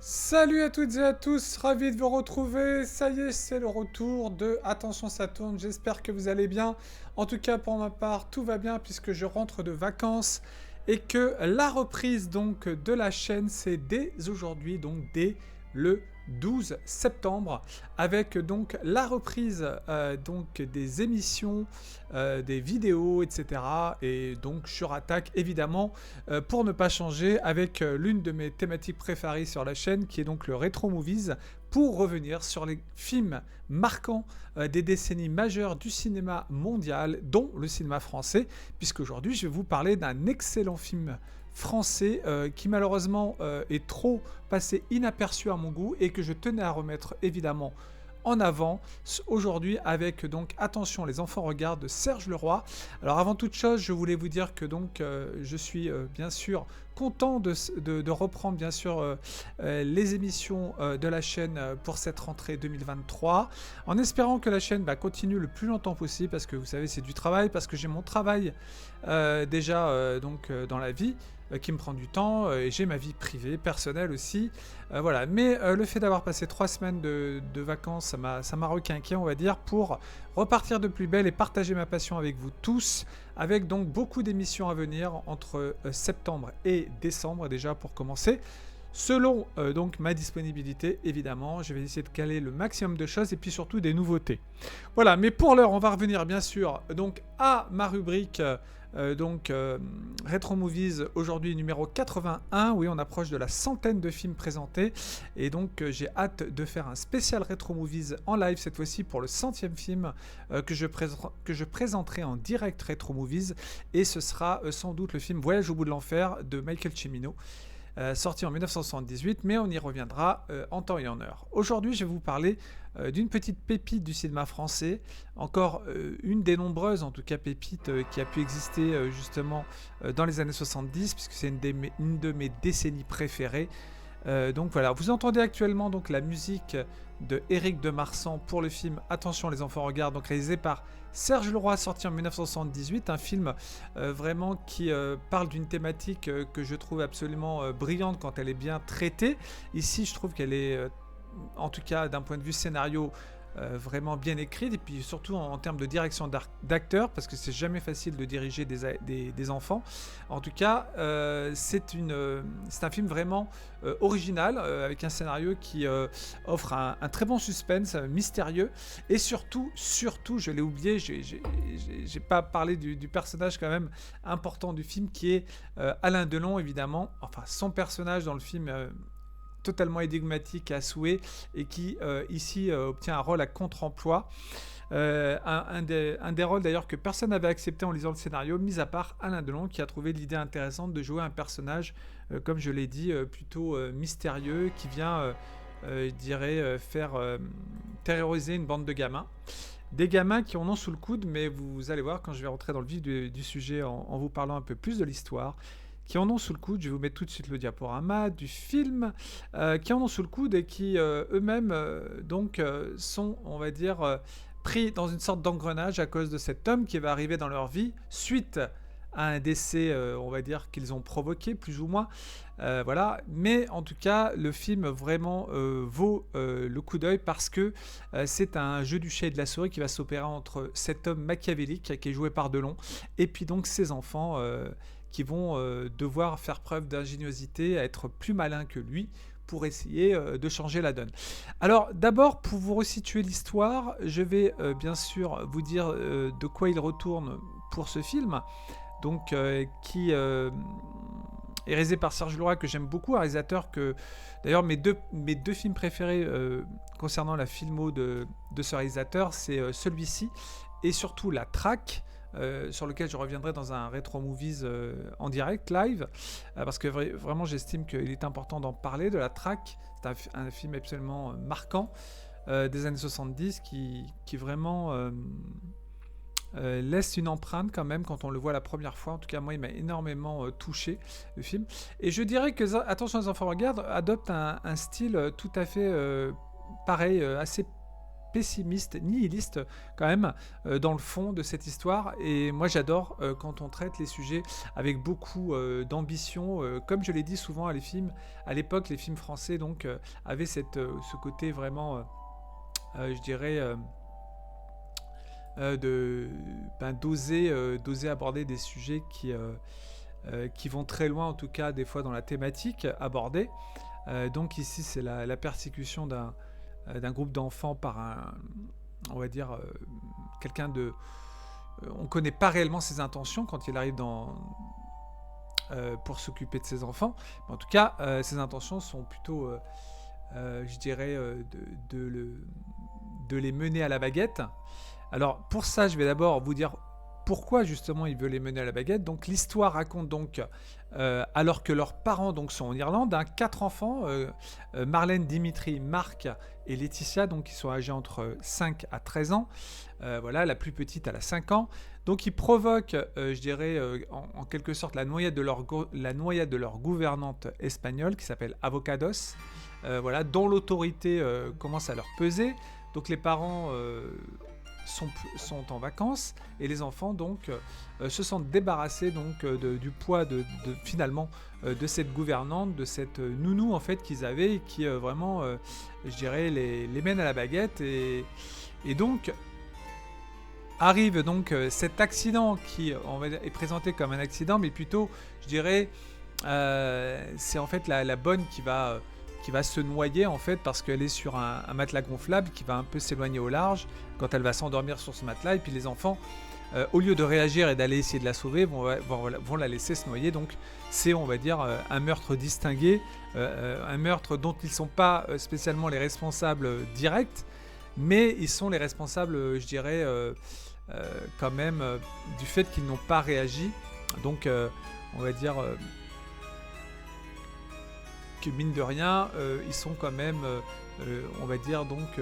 Salut à toutes et à tous, ravi de vous retrouver. Ça y est, c'est le retour de Attention ça tourne. J'espère que vous allez bien. En tout cas, pour ma part, tout va bien puisque je rentre de vacances et que la reprise donc de la chaîne, c'est dès aujourd'hui, donc dès le 12 septembre, avec donc la reprise donc des émissions, des vidéos, etc. Et donc sur Attaque, évidemment, pour ne pas changer, avec l'une de mes thématiques préférées sur la chaîne, qui est donc le Retro Movies, pour revenir sur les films marquants des décennies majeures du cinéma mondial, dont le cinéma français, puisqu'aujourd'hui je vais vous parler d'un excellent film français qui malheureusement est trop passé inaperçu à mon goût et que je tenais à remettre évidemment en avant aujourd'hui avec donc Attention les enfants regardent de Serge Leroy. Alors avant toute chose, je voulais vous dire que donc je suis bien sûr content de reprendre bien sûr les émissions de la chaîne pour cette rentrée 2023 en espérant que la chaîne continue le plus longtemps possible parce que vous savez c'est du travail, parce que j'ai mon travail déjà dans la vie qui me prend du temps et j'ai ma vie privée, personnelle aussi. Voilà. Mais le fait d'avoir passé 3 semaines de vacances, ça m'a requinqué, on va dire, pour repartir de plus belle et partager ma passion avec vous tous, avec donc beaucoup d'émissions à venir entre septembre et décembre déjà pour commencer. Selon donc ma disponibilité, évidemment, je vais essayer de caler le maximum de choses et puis surtout des nouveautés. Voilà, mais pour l'heure, on va revenir bien sûr donc à ma rubrique Retro Movies, aujourd'hui numéro 81. Oui, on approche de la centaine de films présentés et donc j'ai hâte de faire un spécial Retro Movies en live cette fois-ci pour le 100e film que je présenterai en direct Retro Movies, et ce sera sans doute le film Voyage au bout de l'enfer de Michael Cimino. Sorti en 1978, mais on y reviendra en temps et en heure. Aujourd'hui, je vais vous parler d'une petite pépite du cinéma français, encore une des nombreuses, en tout cas, pépites qui a pu exister justement dans les années 70, puisque c'est une de mes décennies préférées. Donc voilà, vous entendez actuellement donc la musique de Éric de Marsan pour le film Attention les enfants regardent, donc réalisé par Serge Leroy, sorti en 1978, un film vraiment qui parle d'une thématique que je trouve absolument brillante quand elle est bien traitée. Ici, je trouve qu'elle est, en tout cas d'un point de vue scénario, vraiment bien écrite, et puis surtout en termes de direction d'acteurs, parce que c'est jamais facile de diriger des enfants. En tout cas, c'est un film vraiment original, avec un scénario qui offre un très bon suspense, mystérieux, et surtout, je l'ai oublié, j'ai pas parlé du personnage quand même important du film, qui est Alain Delon, évidemment. Enfin, son personnage dans le film totalement énigmatique à souhait, et qui ici obtient un rôle à contre-emploi. Un des rôles d'ailleurs que personne n'avait accepté en lisant le scénario, mis à part Alain Delon, qui a trouvé l'idée intéressante de jouer un personnage, comme je l'ai dit, plutôt mystérieux, qui vient, je dirais, faire terroriser une bande de gamins. Des gamins qui en ont sous le coude, mais vous allez voir quand je vais rentrer dans le vif du sujet en vous parlant un peu plus de l'histoire, qui en ont sous le coude, je vais vous mettre tout de suite le diaporama du film, qui en ont sous le coude et qui eux-mêmes sont, on va dire, pris dans une sorte d'engrenage à cause de cet homme qui va arriver dans leur vie suite à un décès, on va dire, qu'ils ont provoqué, plus ou moins. Voilà. Mais en tout cas, le film vraiment vaut le coup d'œil, parce que c'est un jeu du chat et de la souris qui va s'opérer entre cet homme machiavélique qui est joué par Delon et puis donc ses enfants qui vont devoir faire preuve d'ingéniosité, à être plus malins que lui pour essayer de changer la donne. Alors d'abord, pour vous resituer l'histoire, je vais bien sûr vous dire de quoi il retourne pour ce film, donc qui est réalisé par Serge Leroy, que j'aime beaucoup, un réalisateur que d'ailleurs mes deux films préférés concernant la filmo de ce réalisateur, c'est celui-ci et surtout La Traque, sur lequel je reviendrai dans un Retro Movies en direct, live, parce que vraiment j'estime qu'il est important d'en parler, de La Traque. C'est un film absolument marquant des années 70 qui vraiment laisse une empreinte quand même quand on le voit la première fois. En tout cas, moi, il m'a énormément touché, le film. Et je dirais que Attention les enfants regardent adopte un style tout à fait pareil, assez pessimiste, nihiliste quand même dans le fond de cette histoire. Et moi j'adore quand on traite les sujets avec beaucoup d'ambition. Comme je l'ai dit souvent à l'époque, les films français donc avaient ce côté vraiment, je dirais, d'oser aborder des sujets qui vont très loin, en tout cas des fois dans la thématique abordée. Donc ici c'est la persécution d'un groupe d'enfants par on va dire, quelqu'un de... on ne connaît pas réellement ses intentions quand il arrive pour s'occuper de ses enfants. Mais en tout cas, ses intentions sont plutôt, je dirais, de les mener à la baguette. Alors pour ça, je vais d'abord vous dire pourquoi justement il veut les mener à la baguette. Donc l'histoire raconte donc, alors que leurs parents donc sont en Irlande, 4 enfants, Marlène, Dimitri, Marc et Laetitia, donc qui sont âgés entre 5 à 13 ans. Voilà, la plus petite elle a 5 ans. Donc ils provoquent, je dirais, en quelque sorte la noyade de leur gouvernante espagnole qui s'appelle Avocados, voilà, dont l'autorité commence à leur peser. Donc les parents sont en vacances et les enfants donc se sentent débarrassés donc du poids finalement de cette gouvernante, de cette nounou en fait qu'ils avaient et qui vraiment je dirais les mène à la baguette et donc arrive donc cet accident qui est présenté comme un accident mais plutôt je dirais c'est en fait la bonne qui va se noyer en fait parce qu'elle est sur un matelas gonflable qui va un peu s'éloigner au large quand elle va s'endormir sur ce matelas et puis les enfants au lieu de réagir et d'aller essayer de la sauver vont la laisser se noyer. Donc c'est on va dire un meurtre distingué, un meurtre dont ils ne sont pas spécialement les responsables directs mais ils sont les responsables je dirais quand même du fait qu'ils n'ont pas réagi. Donc on va dire que mine de rien, ils sont quand même, on va dire donc,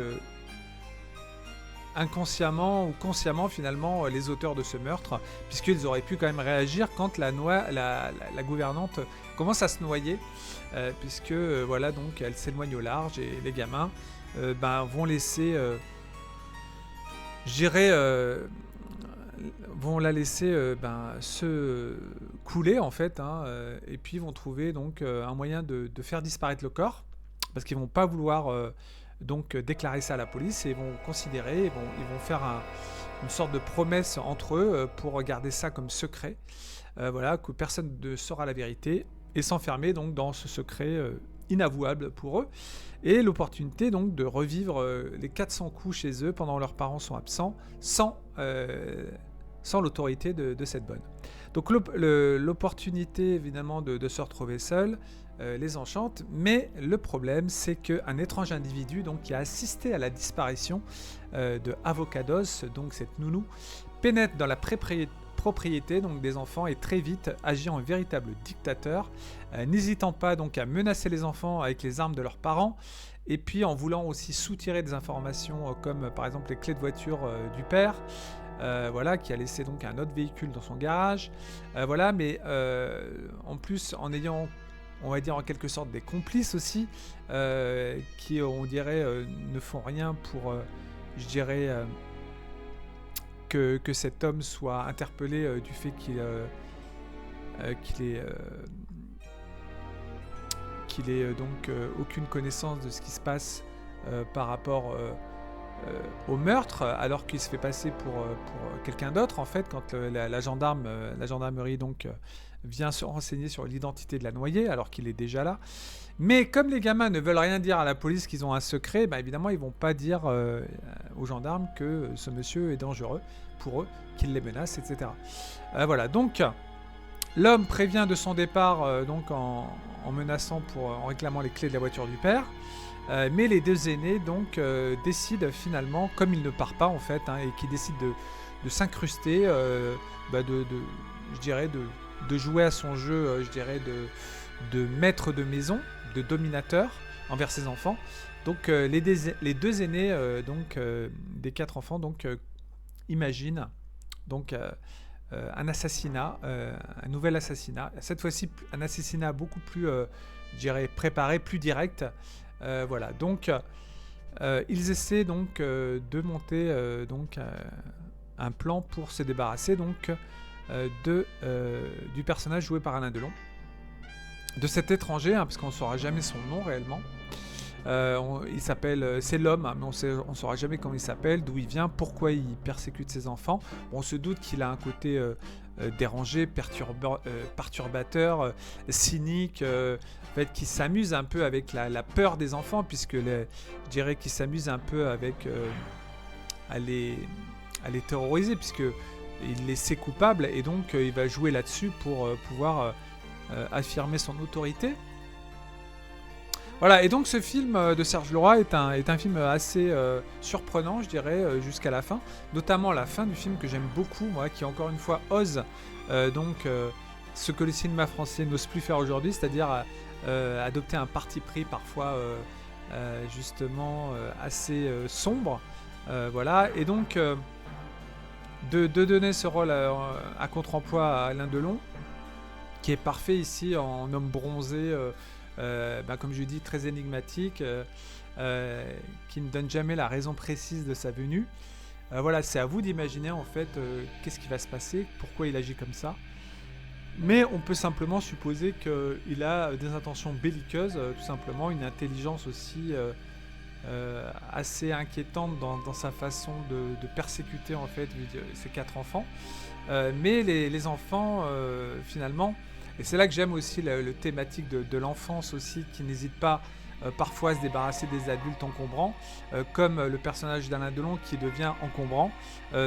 inconsciemment ou consciemment finalement les auteurs de ce meurtre, puisqu'ils auraient pu quand même réagir quand la gouvernante commence à se noyer, puisque voilà donc elle s'éloigne au large et les gamins vont laisser, je dirais, vont la laisser se couler en fait, et puis vont trouver donc un moyen de faire disparaître le corps parce qu'ils vont pas vouloir donc déclarer ça à la police et ils vont considérer, ils vont faire une sorte de promesse entre eux pour garder ça comme secret, voilà, que personne ne saura la vérité et s'enfermer donc dans ce secret inavouable pour eux et l'opportunité donc de revivre les 400 coups chez eux pendant leurs parents sont absents sans l'autorité de cette bonne. Donc l'opportunité évidemment de se retrouver seul les enchante, mais le problème c'est qu'un étrange individu donc, qui a assisté à la disparition de Avocados, donc cette nounou, pénètre dans la propriété donc, des enfants et très vite agit en véritable dictateur, n'hésitant pas donc à menacer les enfants avec les armes de leurs parents et puis en voulant aussi soutirer des informations comme par exemple les clés de voiture du père. Voilà, qui a laissé donc un autre véhicule dans son garage, voilà, mais en plus en ayant, on va dire en quelque sorte des complices aussi, qui on dirait ne font rien pour, je dirais, que cet homme soit interpellé du fait qu'il ait donc aucune connaissance de ce qui se passe par rapport au meurtre, alors qu'il se fait passer pour quelqu'un d'autre en fait quand la gendarmerie donc vient se renseigner sur l'identité de la noyée alors qu'il est déjà là. Mais comme les gamins ne veulent rien dire à la police qu'ils ont un secret, évidemment ils vont pas dire aux gendarmes que ce monsieur est dangereux pour eux, qu'il les menace, etc. Voilà, donc l'homme prévient de son départ donc en menaçant en réclamant les clés de la voiture du père. Mais les deux aînés donc décident finalement, comme il ne part pas en fait, et qui décident de s'incruster, je dirais de jouer à son jeu, je dirais de maître de maison, de dominateur envers ses enfants. Donc les deux aînés donc des 4 enfants donc imaginent donc un assassinat, un nouvel assassinat. Cette fois-ci un assassinat beaucoup plus, je dirais préparé, plus direct. Voilà, donc ils essaient donc de monter un plan pour se débarrasser donc du personnage joué par Alain Delon, de cet étranger, hein, parce qu'on ne saura jamais son nom réellement. Il s'appelle, c'est l'homme, hein, mais on ne saura jamais comment il s'appelle, d'où il vient, pourquoi il persécute ses enfants. Bon, on se doute qu'il a un côté dérangé, perturbateur, cynique, en fait, qui s'amuse un peu avec la peur des enfants, puisque je dirais qu'il s'amuse un peu avec à les terroriser, puisque il les sait coupables, et donc il va jouer là-dessus pour pouvoir affirmer son autorité. Voilà, et donc ce film de Serge Leroy est un film assez surprenant, je dirais, jusqu'à la fin. Notamment la fin du film que j'aime beaucoup, moi, qui encore une fois ose ce que le cinéma français n'ose plus faire aujourd'hui, c'est-à-dire adopter un parti pris parfois justement assez sombre. Voilà, et donc de donner ce rôle à contre-emploi à Alain Delon, qui est parfait ici en homme bronzé, comme je dis, très énigmatique, qui ne donne jamais la raison précise de sa venue. Voilà, c'est à vous d'imaginer en fait qu'est-ce qui va se passer, pourquoi il agit comme ça. Mais on peut simplement supposer qu'il a des intentions belliqueuses, tout simplement, une intelligence aussi assez inquiétante dans sa façon de persécuter en fait ses 4 enfants. Mais les enfants, finalement, et c'est là que j'aime aussi le thématique de l'enfance aussi, qui n'hésite pas parfois à se débarrasser des adultes encombrants, comme le personnage d'Alain Delon qui devient encombrant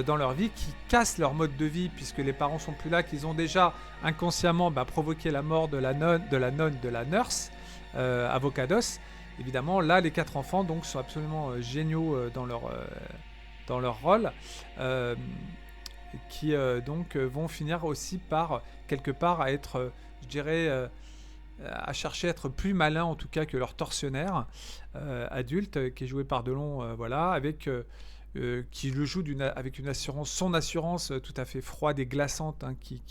dans leur vie, qui casse leur mode de vie puisque les parents sont plus là, qu'ils ont déjà inconsciemment provoqué la mort de la nurse, Avocados. Évidemment, là, les 4 enfants donc sont absolument géniaux dans leur rôle, qui donc vont finir aussi par quelque part à être, je dirais, à chercher à être plus malins en tout cas que leur tortionnaire adulte, qui est joué par Delon, voilà, avec qui le joue avec une assurance, son assurance tout à fait froide et glaçante, hein, qui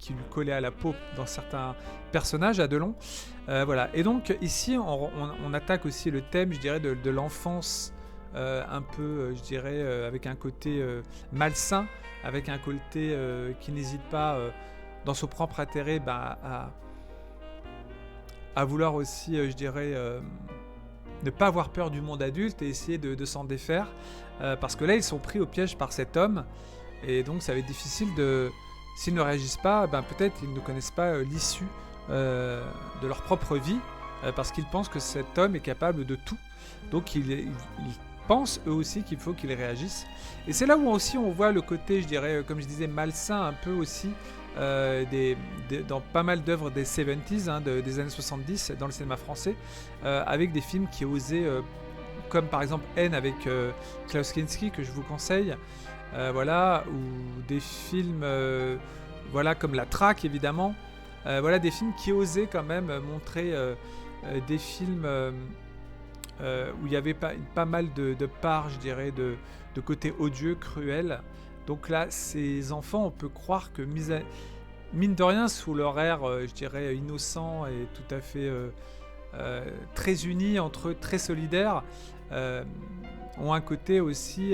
lui collait à la peau dans certains personnages à Delon. Voilà. Et donc ici, on attaque aussi le thème, je dirais, de l'enfance, un peu, je dirais, avec un côté malsain, avec un côté qui n'hésite pas, dans son propre intérêt, à vouloir aussi, je dirais, ne pas avoir peur du monde adulte et essayer de s'en défaire. Parce que là, ils sont pris au piège par cet homme. Et donc, ça va être difficile s'ils ne réagissent pas, peut-être ils ne connaissent pas l'issue de leur propre vie, parce qu'ils pensent que cet homme est capable de tout. Donc ils pensent eux aussi qu'il faut qu'ils réagissent. Et c'est là où aussi on voit le côté, je dirais, comme je disais, malsain un peu aussi, dans pas mal d'œuvres des 70s, hein, des années 70 dans le cinéma français, avec des films qui osaient, comme par exemple Haine avec Klaus Kinski, que je vous conseille. Voilà, ou des films voilà, comme La Traque évidemment, voilà, des films qui osaient quand même montrer des films où il y avait pas mal de parts, je dirais, de côté odieux, cruel. Donc là, ces enfants, on peut croire que mine de rien, sous leur air, je dirais, innocent et tout à fait très unis entre eux, très solidaires, ont un côté aussi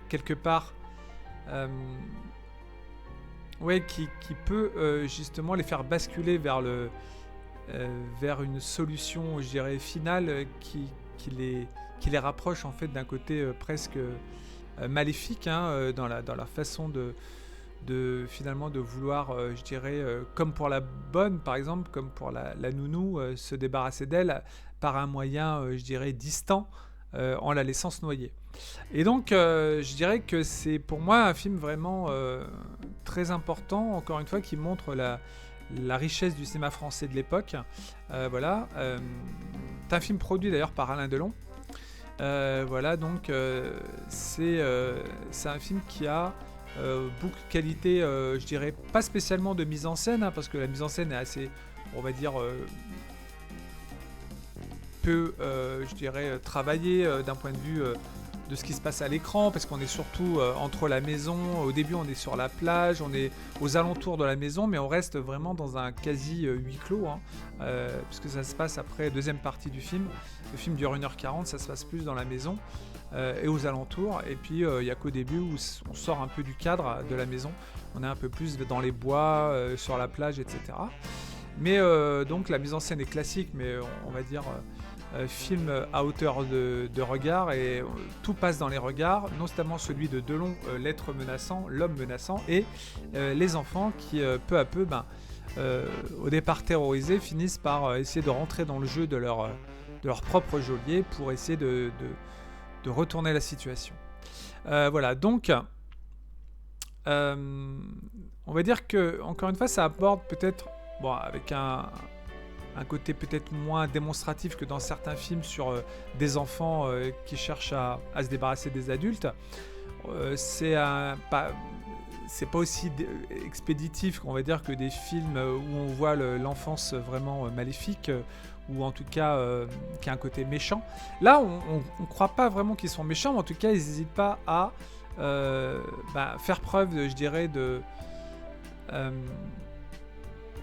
quelque part qui peut justement les faire basculer vers une solution, je dirais, finale, qui les rapproche en fait d'un côté presque maléfique, hein, dans la façon finalement de vouloir, je dirais, comme pour la bonne par exemple, comme pour la nounou, se débarrasser d'elle par un moyen, je dirais, distant, en la laissant se noyer. Et donc, je dirais que c'est pour moi un film vraiment très important, encore une fois, qui montre la richesse du cinéma français de l'époque. Voilà. C'est un film produit d'ailleurs par Alain Delon. Voilà, donc c'est un film qui a beaucoup de qualité, je dirais, pas spécialement de mise en scène, hein, parce que la mise en scène est assez, on va dire, peu, je dirais, travaillée d'un point de vue de ce qui se passe à l'écran, parce qu'on est surtout entre la maison. Au début, on est sur la plage, on est aux alentours de la maison, mais on reste vraiment dans un quasi huis clos, hein, puisque ça se passe après la deuxième partie du film. Le film dure 1h40, ça se passe plus dans la maison et aux alentours. Et puis, il n'y a qu'au début où on sort un peu du cadre de la maison. On est un peu plus dans les bois, sur la plage, etc. Mais donc, la mise en scène est classique, mais on va dire... film à hauteur de regard, et tout passe dans les regards, notamment celui de Delon, l'être menaçant, l'homme menaçant, et les enfants qui peu à peu, au départ terrorisés, finissent par essayer de rentrer dans le jeu de leur propre geôlier pour essayer de retourner la situation. Voilà, donc on va dire que, encore une fois, ça apporte peut-être, bon, avec un côté peut-être moins démonstratif que dans certains films sur des enfants qui cherchent à se débarrasser des adultes. C'est pas aussi expéditif, on va dire, que des films où on voit l'enfance vraiment maléfique, ou en tout cas qui a un côté méchant. Là, on ne croit pas vraiment qu'ils sont méchants, mais en tout cas, ils n'hésitent pas à faire preuve, je dirais, de...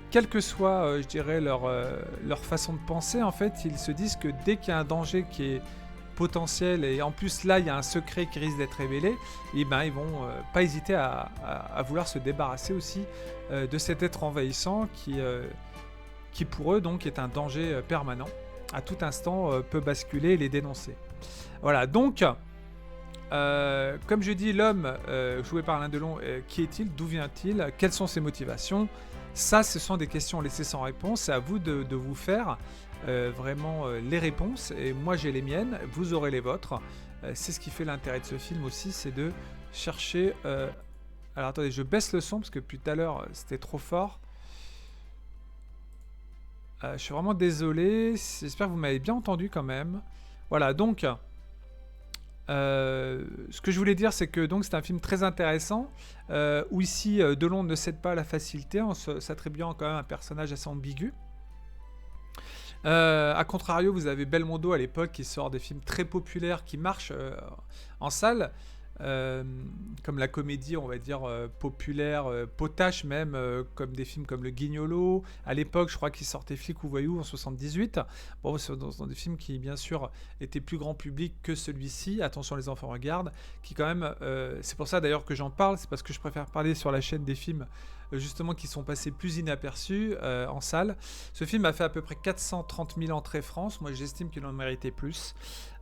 quelle que soit, je dirais, leur façon de penser, en fait, ils se disent que dès qu'il y a un danger qui est potentiel, et en plus là, il y a un secret qui risque d'être révélé, et ils vont pas hésiter à vouloir se débarrasser aussi de cet être envahissant qui pour eux, donc, est un danger permanent. À tout instant, peut basculer et les dénoncer. Voilà, donc... comme je dis, l'homme joué par Alain Delon, qui est-il? D'où vient-il? Quelles sont ses motivations? Ça, ce sont des questions laissées sans réponse. C'est à vous de vous faire vraiment les réponses. Et moi, j'ai les miennes. Vous aurez les vôtres. C'est ce qui fait l'intérêt de ce film aussi, c'est de chercher... Alors, attendez, je baisse le son parce que depuis tout à l'heure, c'était trop fort. Je suis vraiment désolé. J'espère que vous m'avez bien entendu quand même. Voilà, donc... ce que je voulais dire, c'est que donc c'est un film très intéressant où ici Delon ne cède pas à la facilité en s'attribuant quand même un personnage assez ambigu. A contrario, vous avez Belmondo à l'époque qui sort des films très populaires qui marchent en salle, comme la comédie, on va dire, populaire, potache même, comme des films comme Le Guignolo. À l'époque, je crois qu'il sortait Flic ou Voyou en 78. Bon, c'est dans des films qui, bien sûr, étaient plus grand public que celui-ci. Attention, les enfants regardent. Qui, quand même, c'est pour ça d'ailleurs que j'en parle. C'est parce que je préfère parler sur la chaîne des films justement qui sont passés plus inaperçus en salle. Ce film a fait à peu près 430 000 entrées France. Moi, j'estime qu'il en méritait plus.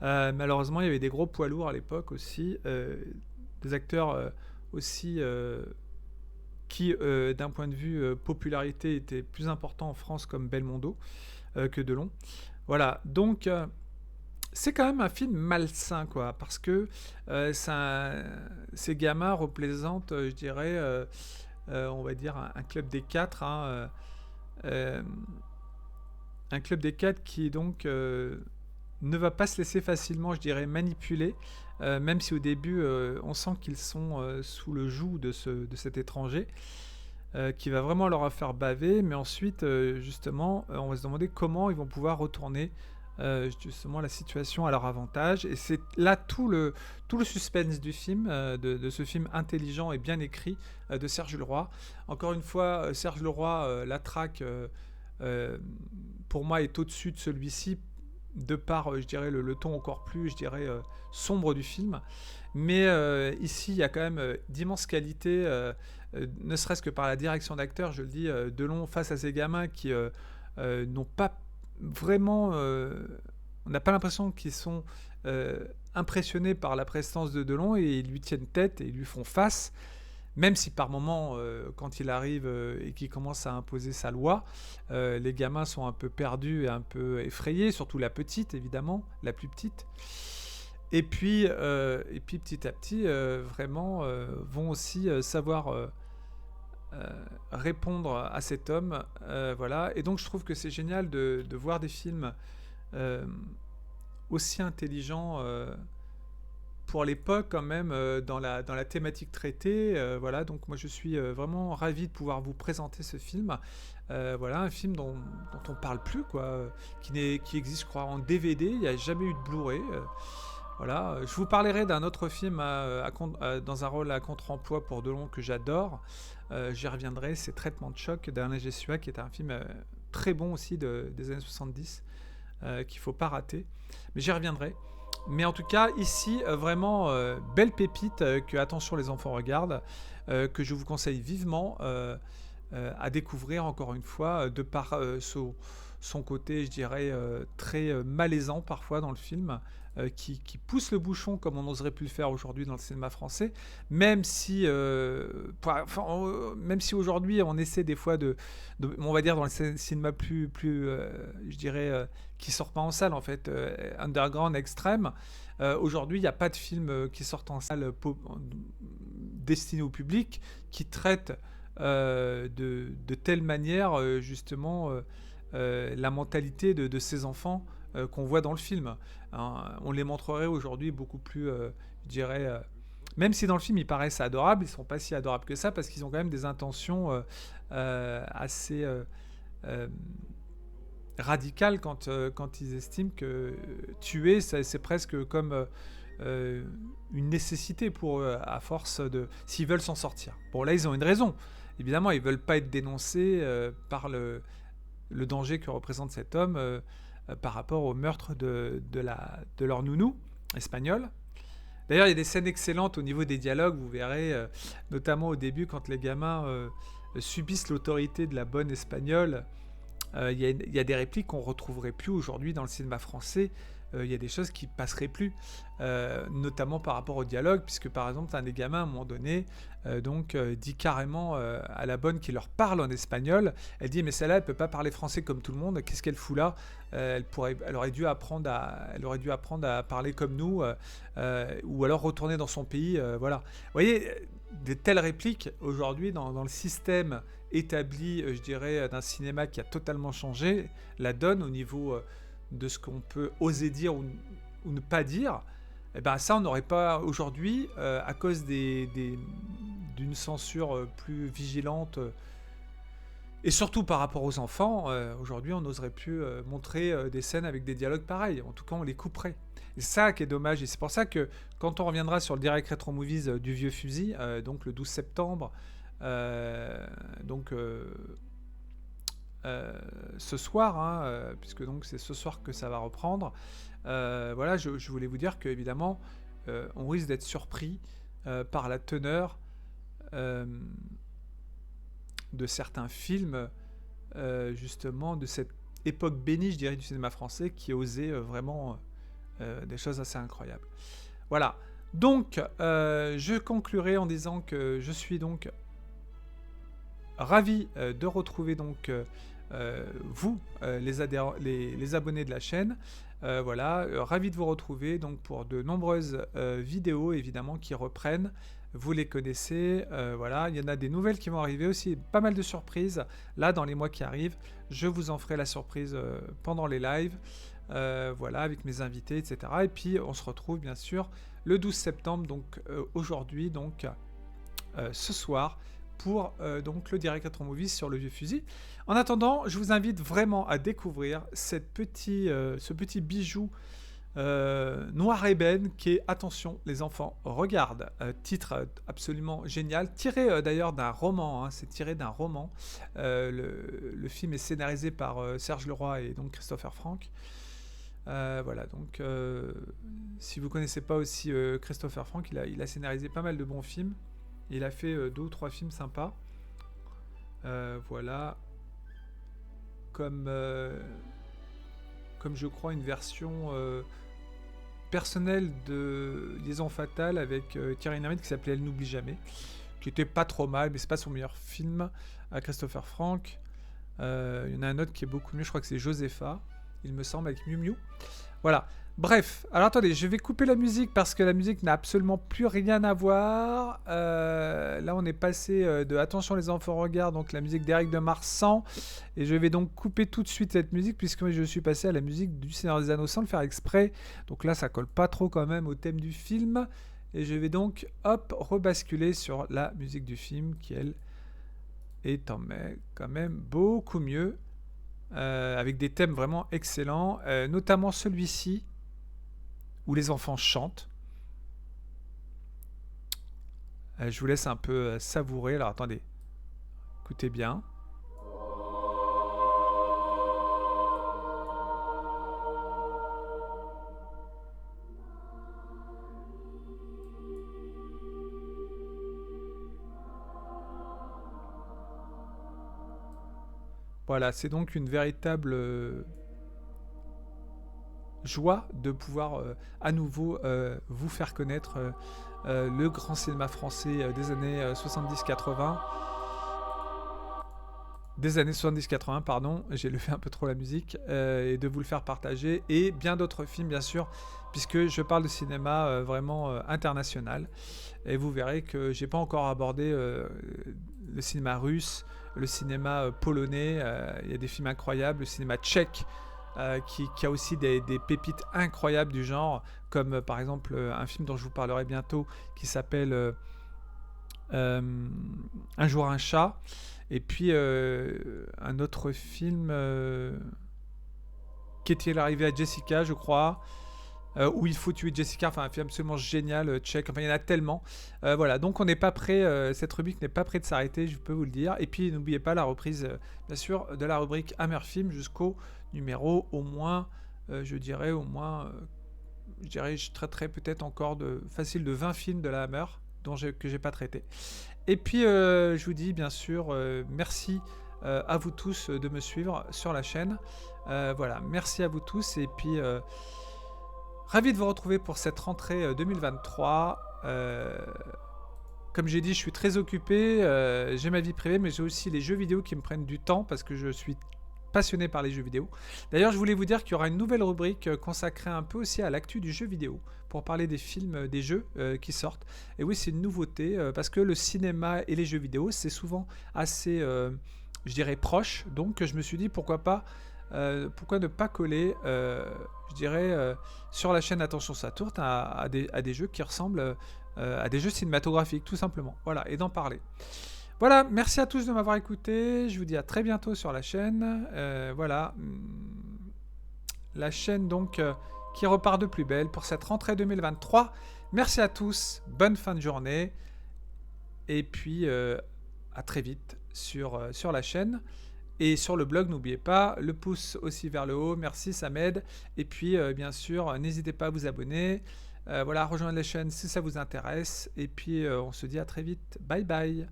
Malheureusement, il y avait des gros poids lourds à l'époque aussi, des acteurs aussi qui, d'un point de vue popularité, étaient plus importants en France, comme Belmondo que Delon. Voilà, donc c'est quand même un film malsain, quoi, parce que ces gamins représentent, je dirais, on va dire, un club des quatre, hein, un club des quatre qui donc ne va pas se laisser facilement, je dirais, manipuler, même si au début on sent qu'ils sont sous le joug de cet étranger qui va vraiment leur faire baver, mais ensuite justement on va se demander comment ils vont pouvoir retourner justement la situation à leur avantage, et c'est là tout le suspense du film, de ce film intelligent et bien écrit de Serge Leroy. Encore une fois, Serge Leroy, la traque pour moi est au-dessus de celui-ci, de par, je dirais, le ton encore plus, je dirais, sombre du film. Mais ici, il y a quand même d'immenses qualités, ne serait-ce que par la direction d'acteur, je le dis, Delon face à ces gamins qui n'ont pas vraiment... on n'a pas l'impression qu'ils sont impressionnés par la prestance de Delon, et ils lui tiennent tête et ils lui font face. Même si par moments, quand il arrive et qu'il commence à imposer sa loi, les gamins sont un peu perdus et un peu effrayés, surtout la petite, évidemment, la plus petite. Et puis petit à petit, vraiment, vont aussi savoir répondre à cet homme. Voilà. Et donc je trouve que c'est génial de voir des films aussi intelligents pour l'époque quand même, dans la thématique traitée. Voilà, donc moi je suis vraiment ravi de pouvoir vous présenter ce film. Voilà, un film dont on parle plus, quoi, qui existe, je crois, en DVD. Il n'y a jamais eu de Blu-ray. Voilà, je vous parlerai d'un autre film dans un rôle à contre-emploi pour Delon que j'adore. J'y reviendrai, c'est Traitement de choc d'Alain Gessua, qui est un film très bon aussi des années 70, qu'il ne faut pas rater. Mais j'y reviendrai. Mais en tout cas, ici, vraiment, belle pépite que Attention les enfants regardent, que je vous conseille vivement à découvrir encore une fois, de par son côté, je dirais, très malaisant parfois dans le film, qui pousse le bouchon comme on n'oserait plus le faire aujourd'hui dans le cinéma français, même si, même si aujourd'hui on essaie des fois on va dire dans le cinéma plus je dirais, qui sort pas en salle en fait, underground, extrême. Aujourd'hui, il n'y a pas de film qui sortent en salle destiné au public qui traite de telle manière justement la mentalité de ces enfants qu'on voit dans le film. Hein, on les montrerait aujourd'hui beaucoup plus, je dirais, même si dans le film ils paraissent adorables, ils ne sont pas si adorables que ça parce qu'ils ont quand même des intentions assez radicales quand ils estiment que tuer, c'est presque comme une nécessité pour eux, à force s'ils veulent s'en sortir. Bon, là, ils ont une raison. Évidemment, ils veulent pas être dénoncés par le danger que représente cet homme par rapport au meurtre de leur nounou espagnol. D'ailleurs, il y a des scènes excellentes au niveau des dialogues, vous verrez, notamment au début, quand les gamins subissent l'autorité de la bonne espagnole. Il y a des répliques qu'on ne retrouverait plus aujourd'hui dans le cinéma français. Il y a des choses qui passeraient plus, notamment par rapport au dialogue, puisque par exemple, un des gamins à un moment donné dit carrément à la bonne qui leur parle en espagnol, elle dit mais celle-là elle peut pas parler français comme tout le monde, qu'est-ce qu'elle fout là? Elle aurait dû apprendre à parler comme nous, ou alors retourner dans son pays, voilà. Vous voyez, de telles répliques aujourd'hui dans le système établi, je dirais, d'un cinéma qui a totalement changé la donne au niveau de ce qu'on peut oser dire ou ne pas dire, et ben ça on n'aurait pas aujourd'hui à cause d'une censure plus vigilante et surtout par rapport aux enfants. Aujourd'hui on n'oserait plus montrer des scènes avec des dialogues pareils, en tout cas on les couperait. Et c'est ça qui est dommage, et c'est pour ça que quand on reviendra sur le Direct Retro Movies du Vieux Fusil, donc le 12 septembre, ce soir, hein, puisque donc c'est ce soir que ça va reprendre. Voilà, je voulais vous dire que évidemment, on risque d'être surpris par la teneur de certains films, justement de cette époque bénie, je dirais, du cinéma français, qui osait vraiment des choses assez incroyables. Voilà. Donc, je conclurai en disant que je suis donc ravi de retrouver donc vous, les abonnés de la chaîne. Voilà, ravi de vous retrouver donc pour de nombreuses vidéos évidemment qui reprennent. Vous les connaissez, voilà, il y en a des nouvelles qui vont arriver aussi, pas mal de surprises là dans les mois qui arrivent. Je vous en ferai la surprise pendant les lives, voilà, avec mes invités, etc. Et puis on se retrouve bien sûr le 12 septembre, donc aujourd'hui, donc ce soir, pour donc le Direct Retro Movies sur le Vieux Fusil. En attendant, je vous invite vraiment à découvrir ce petit bijou noir ébène qui est Attention les enfants regardent, titre absolument génial, tiré d'ailleurs d'un roman, hein, c'est tiré d'un roman. Le film est scénarisé par Serge Leroy et donc Christopher Frank. Voilà, donc si vous connaissez pas aussi Christopher Frank, il a scénarisé pas mal de bons films. Il a fait 2 ou 3 films sympas. Voilà. Comme je crois une version personnelle de Liaison Fatale avec Thierry Lhermitte qui s'appelait Elle n'oublie jamais, qui était pas trop mal, mais c'est pas son meilleur film à Christopher Frank. Il y en a un autre qui est beaucoup mieux, je crois que c'est Josepha, il me semble, avec Miu Miu. Voilà. Bref, alors attendez, je vais couper la musique parce que la musique n'a absolument plus rien à voir. Là, on est passé de Attention les enfants regardent, donc la musique d'Éric de Marsan. Et je vais donc couper tout de suite cette musique puisque je suis passé à la musique du Seigneur des Anneaux sans le faire exprès. Donc là, ça colle pas trop quand même au thème du film. Et je vais donc, hop, rebasculer sur la musique du film qui, elle, est quand même beaucoup mieux. Avec des thèmes vraiment excellents, notamment celui-ci, où les enfants chantent. Je vous laisse un peu savourer. Alors attendez, écoutez bien. Voilà, c'est donc une véritable joie de pouvoir à nouveau vous faire connaître le grand cinéma français des années 70-80. Des années 70-80, pardon, j'ai levé un peu trop la musique, et de vous le faire partager, et bien d'autres films bien sûr, puisque je parle de cinéma vraiment international, et vous verrez que j'ai pas encore abordé le cinéma russe, le cinéma polonais, il y a des films incroyables, le cinéma tchèque, qui a aussi des pépites incroyables du genre, comme par exemple un film dont je vous parlerai bientôt, qui s'appelle Un jour un chat, et puis un autre film, qu'est-il arrivé à Jessica, je crois, où il faut tuer Jessica, enfin un film absolument génial, tchèque, enfin il y en a tellement. Voilà, donc on n'est pas prêt, cette rubrique n'est pas près de s'arrêter, je peux vous le dire. Et puis n'oubliez pas la reprise, bien sûr, de la rubrique Hammer Film jusqu'au numéro au moins, je dirais, je traiterai peut-être encore facile de 20 films de la Hammer que j'ai pas traité. Et puis je vous dis bien sûr merci à vous tous de me suivre sur la chaîne. Voilà, merci à vous tous, et puis ravi de vous retrouver pour cette rentrée 2023. Comme j'ai dit, je suis très occupé, j'ai ma vie privée, mais j'ai aussi les jeux vidéo qui me prennent du temps parce que je suis passionné par les jeux vidéo. D'ailleurs, je voulais vous dire qu'il y aura une nouvelle rubrique consacrée un peu aussi à l'actu du jeu vidéo, pour parler des films, des jeux qui sortent. Et oui, c'est une nouveauté, parce que le cinéma et les jeux vidéo, c'est souvent assez, je dirais, proche. Donc, je me suis dit, pourquoi ne pas coller, je dirais, sur la chaîne Attention ça tourne à des jeux qui ressemblent à des jeux cinématographiques, tout simplement. Voilà, et d'en parler. Voilà, merci à tous de m'avoir écouté. Je vous dis à très bientôt sur la chaîne. Voilà, la chaîne donc qui repart de plus belle pour cette rentrée 2023. Merci à tous, bonne fin de journée. Et puis à très vite sur la chaîne. Et sur le blog, n'oubliez pas, le pouce aussi vers le haut, merci, ça m'aide. Et puis, bien sûr, n'hésitez pas à vous abonner. Voilà, rejoindre la chaîne si ça vous intéresse. Et puis, on se dit à très vite. Bye bye.